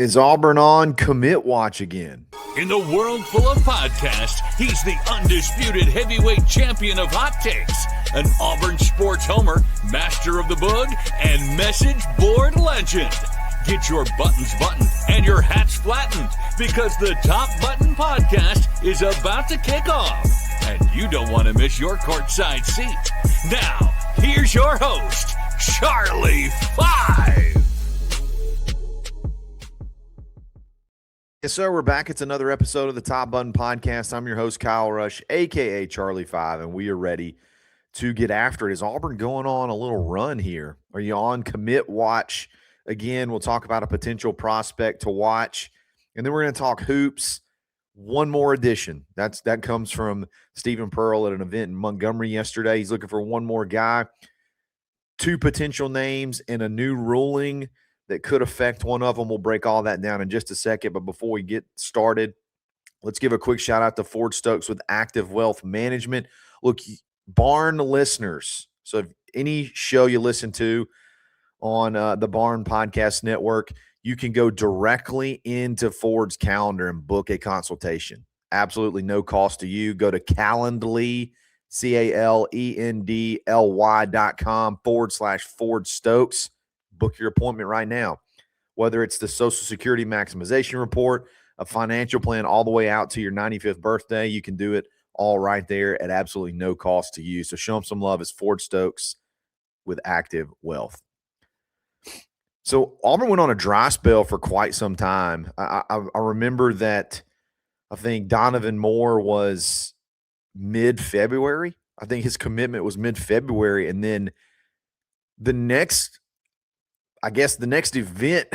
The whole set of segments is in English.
Is Auburn on commit watch again? In the world full of podcasts, he's the undisputed heavyweight champion of hot takes, an Auburn sports homer, master of the book, and message board legend. Get your buttons buttoned and your hats flattened because the Top Button Podcast is about to kick off, and you don't want to miss your courtside seat. Now, here's your host, Charlie Five. Yes, sir. We're back. It's another episode of the Top Button Podcast. I'm your host, Kyle Rush, a.k.a. Charlie Five, and we are ready to get after it. Is Auburn going on a little run here? Are you on commit watch? Again, we'll talk about a potential prospect to watch, and then we're going to talk hoops. One more edition. That comes from Stephen Pearl at an event in Montgomery yesterday. He's looking for one more guy. Two potential names and a new ruling that could affect one of them. We'll break all that down in just a second. But before we get started, let's give a quick shout out to Ford Stokes with Active Wealth Management. Look, Barn listeners, so if any show you listen to on the Barn Podcast Network, you can go directly into Ford's calendar and book a consultation. Absolutely no cost to you. Go to Calendly, CALENDLY.com/Ford Stokes. Book your appointment right now. Whether it's the Social Security Maximization Report, a financial plan all the way out to your 95th birthday, you can do it all right there at absolutely no cost to you. So show them some love. It's Ford Stokes with Active Wealth. So Auburn went on a dry spell for quite some time. I remember that I think Donovan Moore was mid-February. I think his commitment was mid-February. And then the next event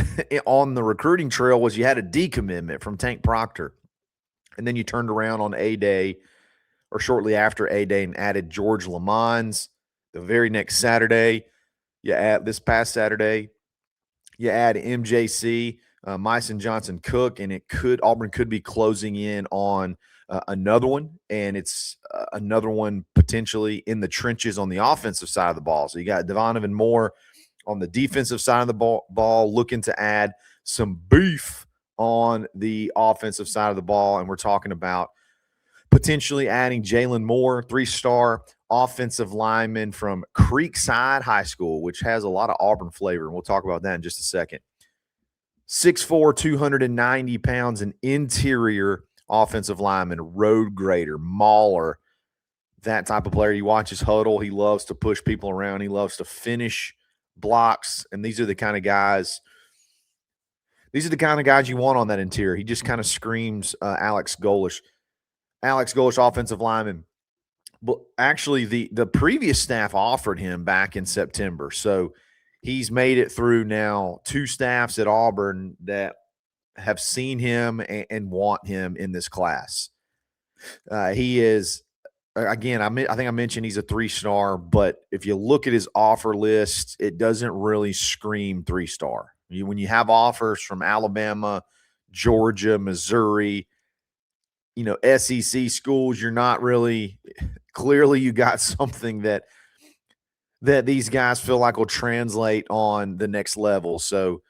on the recruiting trail was you had a decommitment from Tank Proctor. And then you turned around on A-Day or shortly after A-Day and added George Lamons. The very next Saturday, this past Saturday, you add MJC, Myson Johnson Cook, and Auburn could be closing in on another one, and it's another one potentially in the trenches on the offensive side of the ball. So you got Donovan Moore on the defensive side of the ball, looking to add some beef on the offensive side of the ball. And we're talking about potentially adding Jalen Moore, 3-star offensive lineman from Creekside High School, which has a lot of Auburn flavor. And we'll talk about that in just a second. 6'4", 290 pounds, an interior offensive lineman, road grader, mauler, that type of player. You watch his huddle. He loves to push people around. He loves to finish blocks, and these are the kind of guys you want on that interior. He just kind of screams Alex Golish, offensive lineman. But actually, the previous staff offered him back in September, so he's made it through now 2 staffs at Auburn that have seen him and want him in this class. He is. Again, I think I mentioned he's a 3-star, but if you look at his offer list, it doesn't really scream 3-star. When you have offers from Alabama, Georgia, Missouri, SEC schools, you're not really – clearly you got something that these guys feel like will translate on the next level. So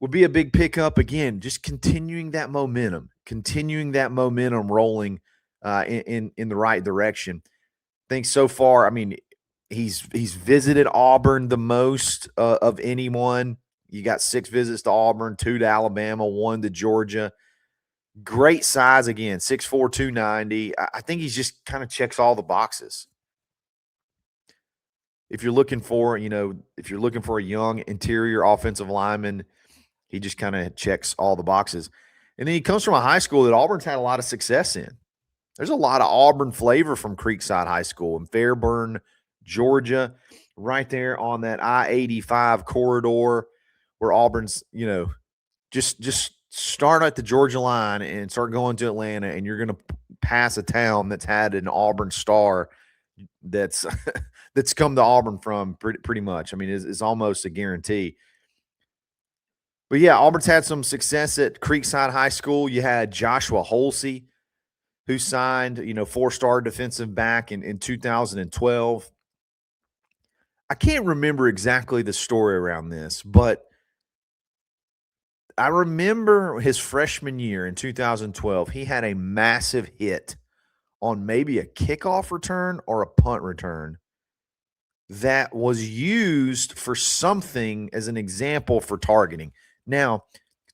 would be a big pickup. Again, just continuing that momentum rolling in the right direction. I think so far, he's visited Auburn the most of anyone. You got 6 visits to Auburn, 2 to Alabama, 1 to Georgia. Great size again, 6'4", 290. I think he's just kind of checks all the boxes. If you're looking for, a young interior offensive lineman, he just kind of checks all the boxes. And then he comes from a high school that Auburn's had a lot of success in. There's a lot of Auburn flavor from Creekside High School in Fairburn, Georgia, right there on that I-85 corridor where Auburn's, just start at the Georgia line and start going to Atlanta, and you're going to pass a town that's had an Auburn star that's come to Auburn from pretty much. It's almost a guarantee. But, yeah, Auburn's had some success at Creekside High School. You had Joshua Holsey, who signed, 4-star defensive back in 2012. I can't remember exactly the story around this, but I remember his freshman year in 2012, he had a massive hit on maybe a kickoff return or a punt return that was used for something as an example for targeting. Now,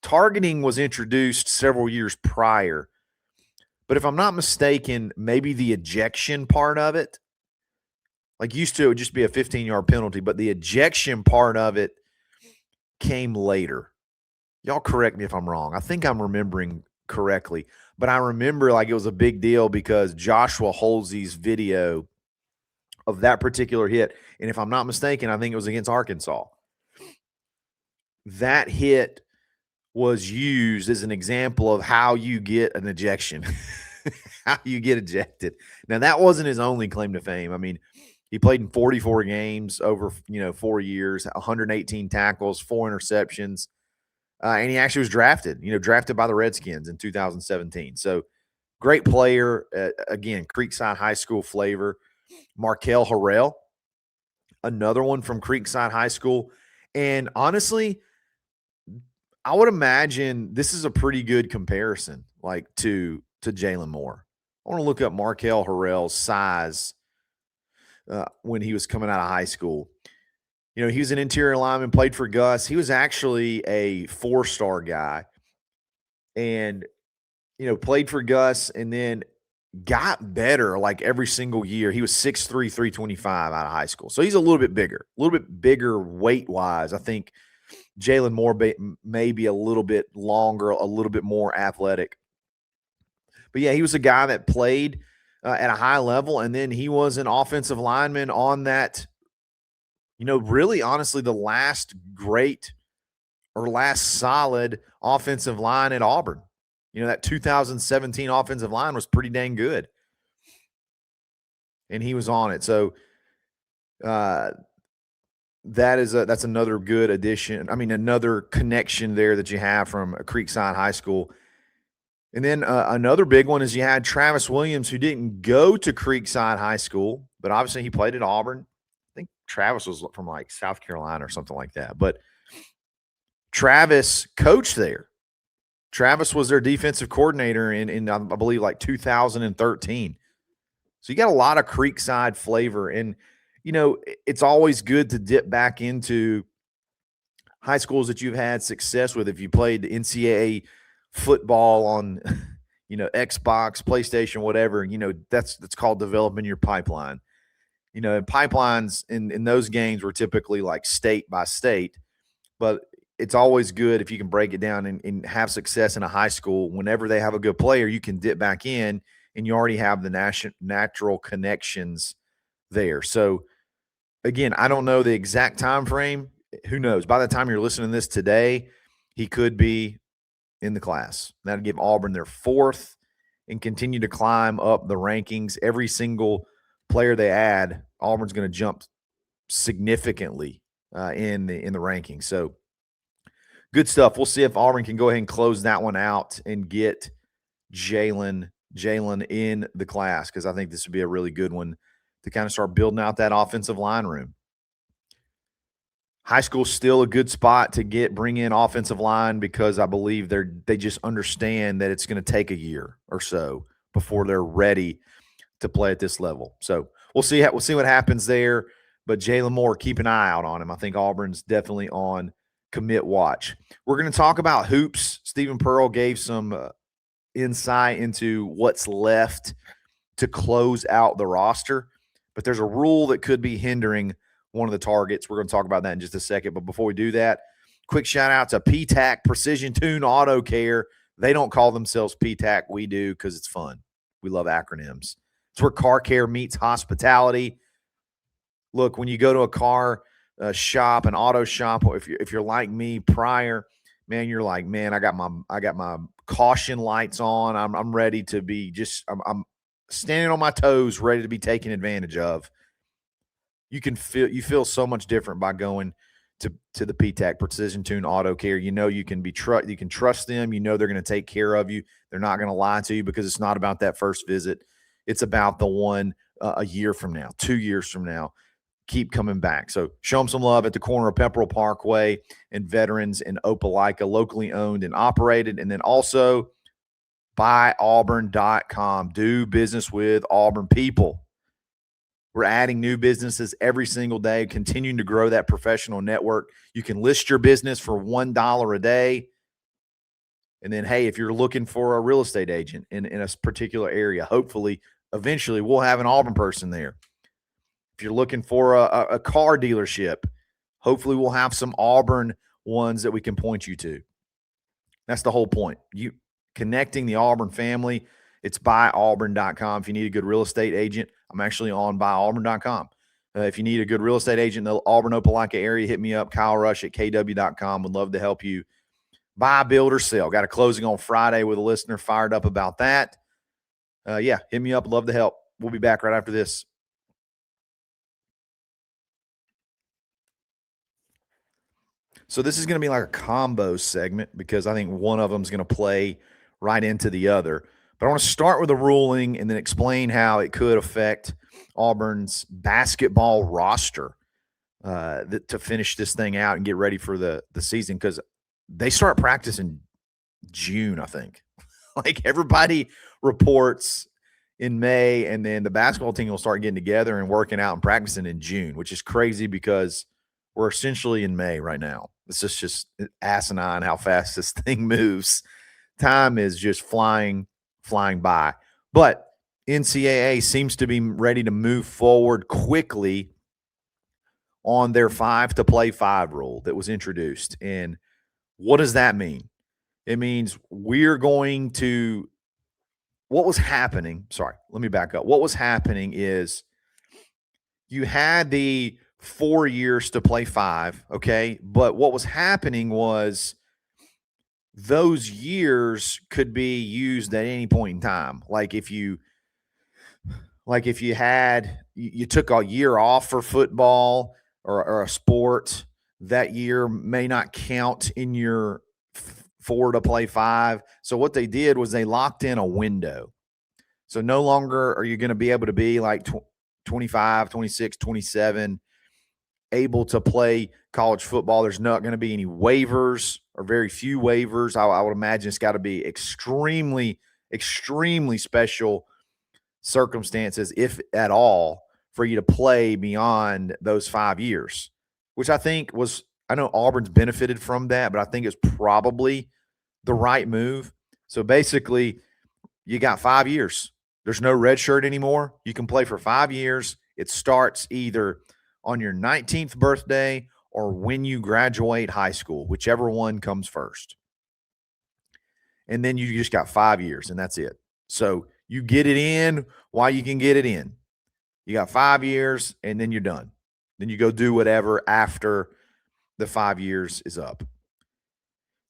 targeting was introduced several years prior, but if I'm not mistaken, maybe the ejection part of it, like used to, it would just be a 15-yard penalty, but the ejection part of it came later. Y'all correct me if I'm wrong. I think I'm remembering correctly, but I remember like it was a big deal because Joshua Holsey's video of that particular hit, and if I'm not mistaken, I think it was against Arkansas. That hit was used as an example of how you get an ejection, how you get ejected. Now, that wasn't his only claim to fame. I mean, he played in 44 games over 4 years, 118 tackles, 4 interceptions, and he actually was drafted by the Redskins in 2017. So, great player. Again, Creekside High School flavor. Markel Harrell, another one from Creekside High School. And honestly, I would imagine this is a pretty good comparison, like to Jalen Moore. I want to look up Markel Harrell's size when he was coming out of high school. He was an interior lineman, played for Gus. He was actually a 4-star guy and, played for Gus and then got better like every single year. He was 6'3", 325 out of high school. So he's a little bit bigger weight-wise. I think Jalen Moore may be a little bit longer, a little bit more athletic. But, yeah, he was a guy that played at a high level, and then he was an offensive lineman on that, really honestly the last great or last solid offensive line at Auburn. That 2017 offensive line was pretty dang good. And he was on it. So that's another good addition. I mean, another connection there that you have from Creekside High School. And then another big one is you had Travis Williams, who didn't go to Creekside High School, but obviously he played at Auburn. I think Travis was from like South Carolina or something like that. But Travis coached there. Travis was their defensive coordinator in I believe, like 2013. So you got a lot of Creekside flavor. And, it's always good to dip back into high schools that you've had success with. If you played the NCAA football on, Xbox, PlayStation, whatever, that's called developing your pipeline. And pipelines in those games were typically like state by state, but it's always good if you can break it down and have success in a high school. Whenever they have a good player, you can dip back in and you already have the natural connections there. So, again, I don't know the exact time frame. Who knows? By the time you're listening to this today, he could be in the class. That'll give Auburn their 4th and continue to climb up the rankings. Every single player they add, Auburn's going to jump significantly in the rankings. So, good stuff. We'll see if Auburn can go ahead and close that one out and get Jalen in the class, because I think this would be a really good one to kind of start building out that offensive line room. High school's still a good spot to bring in offensive line because I believe they just understand that it's going to take a year or so before they're ready to play at this level. So we'll see what happens there. But Jalen Moore, keep an eye out on him. I think Auburn's definitely on commit watch. We're going to talk about hoops. Stephen Pearl gave some insight into what's left to close out the roster, but there's a rule that could be hindering one of the targets. We're going to talk about that in just a second. But before we do that, quick shout out to PTAC Precision Tune Auto Care. They don't call themselves PTAC. We do because it's fun. We love acronyms. It's where car care meets hospitality. Look, when you go to a car shop, an auto shop, or if you're like me prior, man, you're like, man, I got my caution lights on. I'm ready to be I'm standing on my toes, ready to be taken advantage of. You feel so much different by going to the PTAC Precision Tune Auto Care. You can you can trust them. They're going to take care of you. They're not going to lie to you, because it's not about that first visit. It's about the one a year from now, 2 years from now. keep coming back. So show them some love at the corner of Pepperell Parkway and Veterans in Opelika, locally owned and operated. And then also buyauburn.com. Do business with Auburn people. We're adding new businesses every single day, continuing to grow that professional network. You can list your business for $1 a day. And then, hey, if you're looking for a real estate agent in a particular area, hopefully, eventually, we'll have an Auburn person there. If you're looking for a car dealership, hopefully we'll have some Auburn ones that we can point you to. That's the whole point. You connecting the Auburn family. It's buyauburn.com. If you need a good real estate agent, I'm actually on buyauburn.com. If you need a good real estate agent in the Auburn Opelika area, hit me up, Kyle Rush at kw.com. Would love to help you buy, build, or sell. Got a closing on Friday with a listener, fired up about that. Hit me up. Love to help. We'll be back right after this. So this is going to be like a combo segment because I think one of them is going to play right into the other. But I want to start with a ruling and then explain how it could affect Auburn's basketball roster to finish this thing out and get ready for the season, because they start practice in June, I think. Like, everybody reports in May, and then the basketball team will start getting together and working out and practicing in June, which is crazy because we're essentially in May right now. It's just asinine how fast this thing moves. Time is just flying by. But NCAA seems to be ready to move forward quickly on their 5-to-play-5 rule that was introduced. And what does that mean? It means we're going to – what was happening – sorry, let me back up. What was happening is you had the 4 years to play 5, okay? But what was happening was those years could be used at any point in time. Like if you took a year off for football or a sport, that year may not count in your 4-to-play-5. So what they did was they locked in a window. So no longer are you going to be able to be like 25, 26, 27 able to play college football. There's not going to be any waivers or very few waivers. I would imagine it's got to be extremely, extremely special circumstances, if at all, for you to play beyond those 5 years, which I think was – I know Auburn's benefited from that, but I think it's probably the right move. So basically, you got 5 years. There's no red shirt anymore. You can play for 5 years. It starts either on your 19th birthday or when you graduate high school, whichever one comes first. And then you just got 5 years, and that's it. So you get it in while you can get it in. You got 5 years, and then you're done. Then you go do whatever after the 5 years is up.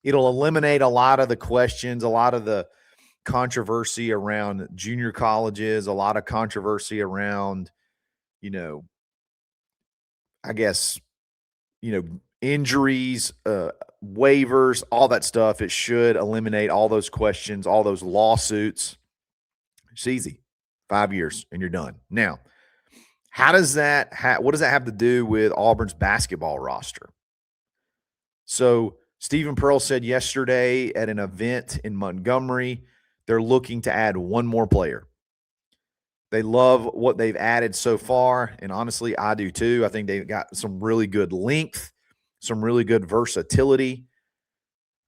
It'll eliminate a lot of the questions, a lot of the controversy around junior colleges, a lot of controversy around, injuries, waivers, all that stuff. It should eliminate all those questions, all those lawsuits. It's easy. 5 years and you're done. Now, what does that have to do with Auburn's basketball roster? So Stephen Pearl said yesterday at an event in Montgomery, they're looking to add one more player. They love what they've added so far, and honestly, I do too. I think they've got some really good length, some really good versatility,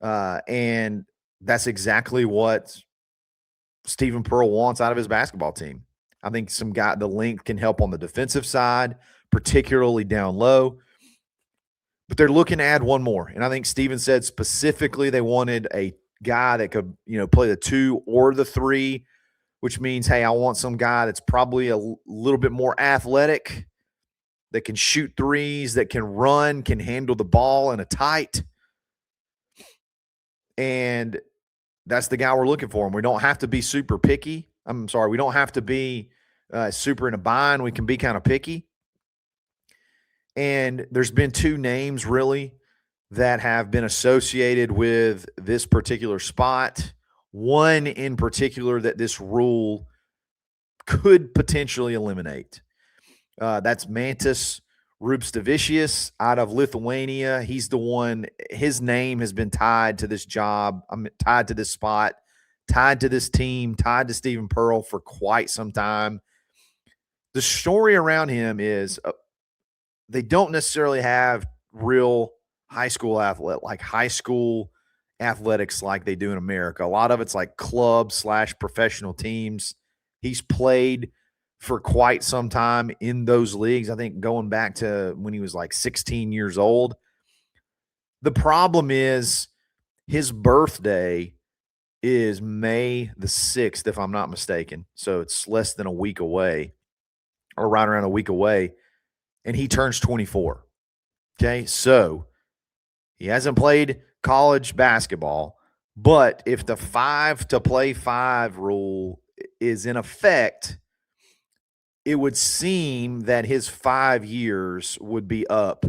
and that's exactly what Stephen Pearl wants out of his basketball team. I think the length can help on the defensive side, particularly down low. But they're looking to add one more. And I think Steven said specifically they wanted a guy that could, play the 2 or the 3, which means, hey, I want some guy that's probably a little bit more athletic, that can shoot threes, that can run, can handle the ball in a tight. And that's the guy we're looking for. And we don't have to be super picky. We don't have to be super in a bind. We can be kind of picky. And there's been 2 names really that have been associated with this particular spot. One in particular that this rule could potentially eliminate. That's Mantis Rupstavicius out of Lithuania. He's the one, his name has been tied to this job. I'm tied to this spot, tied to this team, tied to Stephen Pearl for quite some time. The story around him is they don't necessarily have real high school athletics like they do in America. A lot of it's like club/professional teams. He's played for quite some time in those leagues. I think going back to when he was like 16 years old. The problem is his birthday is May the 6th, if I'm not mistaken. So it's less than a week away, or right around a week away, and he turns 24. Okay, so he hasn't played college basketball, but if the 5 to play 5 rule is in effect, it would seem that his 5 years would be up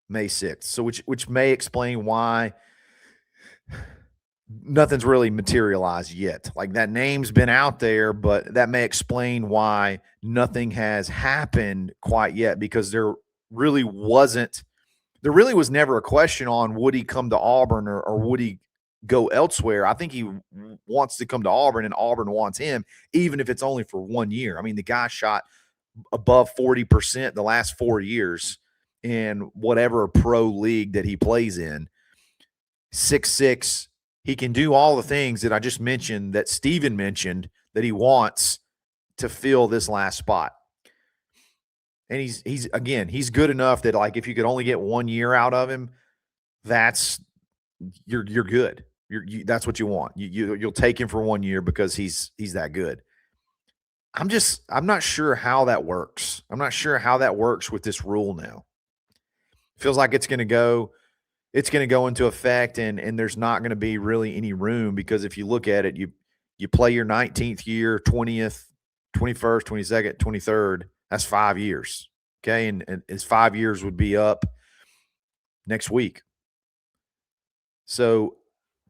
May 6th. So which may explain why nothing's really materialized yet. Like, that name's been out there, but that may explain why nothing has happened quite yet, because there really was never a question on would he come to Auburn or would he go elsewhere. I think he wants to come to Auburn, and Auburn wants him, even if it's only for 1 year. I mean, the guy shot above 40% the last 4 years in whatever pro league that he plays in. 6'6", he can do all the things that I just mentioned, that Steven mentioned, that he wants to fill this last spot. And he's good enough that, like, if you could only get 1 year out of him, you're good. That's what you want. You'll take him for 1 year because he's that good. I'm not sure how that works. I'm not sure how that works with this rule now. Feels like it's going to go into effect, and there's not going to be really any room, because if you look at it, you play your 19th year, 20th, 21st, 22nd, 23rd. That's 5 years. Okay, and his 5 years would be up next week. So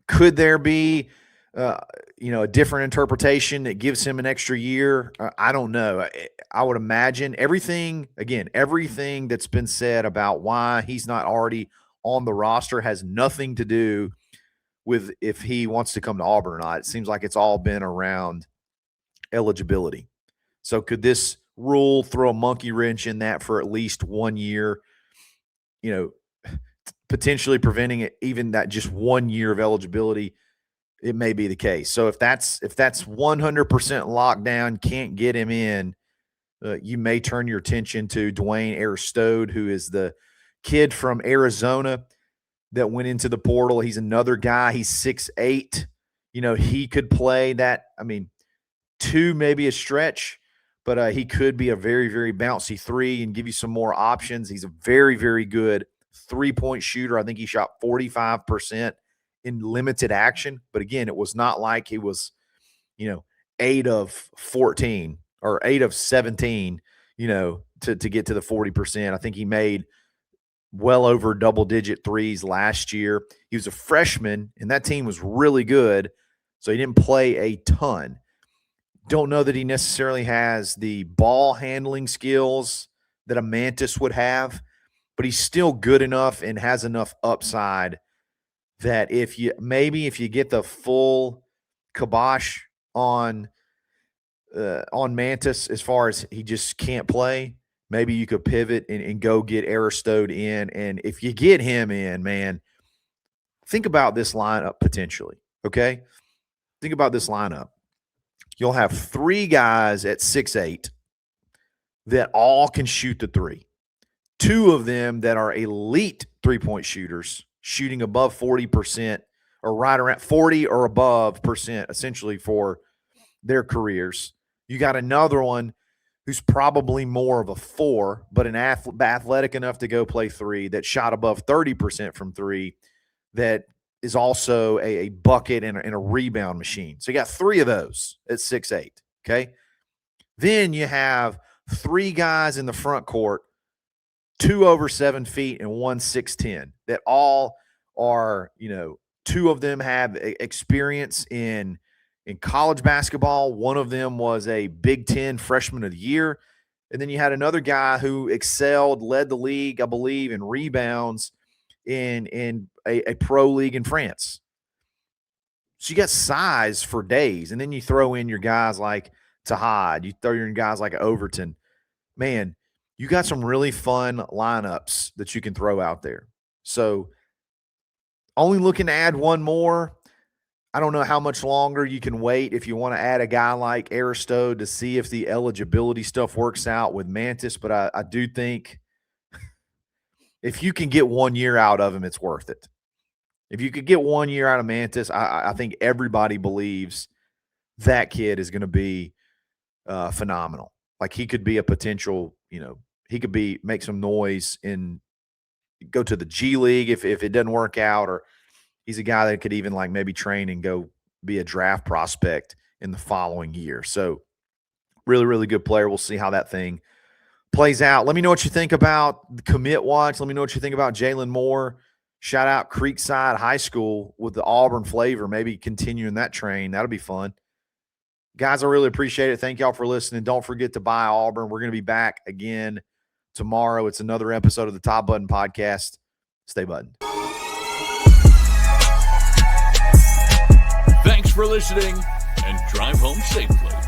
could there be a different interpretation that gives him an extra year? I don't know. I would imagine everything that's been said about why he's not already on the roster has nothing to do with if he wants to come to Auburn or not. It seems like it's all been around eligibility. So could this rule throw a monkey wrench in that for at least 1 year, potentially preventing it, even that just 1 year of eligibility? It may be the case. So if that's 100% locked down, can't get him in, you may turn your attention to Dwayne Aristode, who is the kid from Arizona that went into the portal. He's another guy. He's 6'8". He could play that. I mean, 2 maybe a stretch, but he could be a very, very bouncy 3 and give you some more options. He's a very, very good 3-point shooter. I think he shot 45% in limited action. But again, it was not like he was, 8 of 14 or 8 of 17, to get to the 40%. I think he made well over double-digit threes last year. He was a freshman, and that team was really good, so he didn't play a ton. Don't know that he necessarily has the ball handling skills that a Mantis would have, but he's still good enough and has enough upside that if you get the full kibosh on Mantis, as far as he just can't play, maybe you could pivot and go get Aristode in. And if you get him in, man, think about this lineup potentially, okay? Think about this lineup. You'll have 3 guys at 6'8" that all can shoot the 3. 2 of them that are elite 3-point shooters, shooting above 40% or right around 40 or above percent, essentially, for their careers. You got another one who's probably more of a 4, but athletic enough to go play 3, that shot above 30% from 3, that is also a bucket and a rebound machine. So you got 3 of those at 6'8", okay? Then you have 3 guys in the front court, 2 over 7 feet and 1 6'10", that all are, 2 of them have experience in college basketball. One of them was a Big Ten freshman of the year. And then you had another guy who excelled, led the league, I believe, in rebounds in a pro league in France. So you got size for days. And then you throw in your guys like Tahad, you throw in guys like Overton. Man, you got some really fun lineups that you can throw out there. So only looking to add one more. I don't know how much longer you can wait if you want to add a guy like Aristo to see if the eligibility stuff works out with Mantis, but I do think if you can get 1 year out of him, it's worth it. If you could get 1 year out of Mantis, I think everybody believes that kid is going to be phenomenal. Like he could be a potential, he could make some noise and go to the G League if it doesn't work out, or he's a guy that could even like maybe train and go be a draft prospect in the following year. So really, really good player. We'll see how that thing plays out. Let me know what you think about the commit watch. Let me know what you think about Jalen Moore. Shout out Creekside High School with the Auburn flavor, maybe continuing that train. That'll be fun. Guys, I really appreciate it. Thank y'all for listening. Don't forget to buy Auburn. We're going to be back again tomorrow. It's another episode of the Top Button Podcast. Stay buttoned. Thanks for listening, and drive home safely.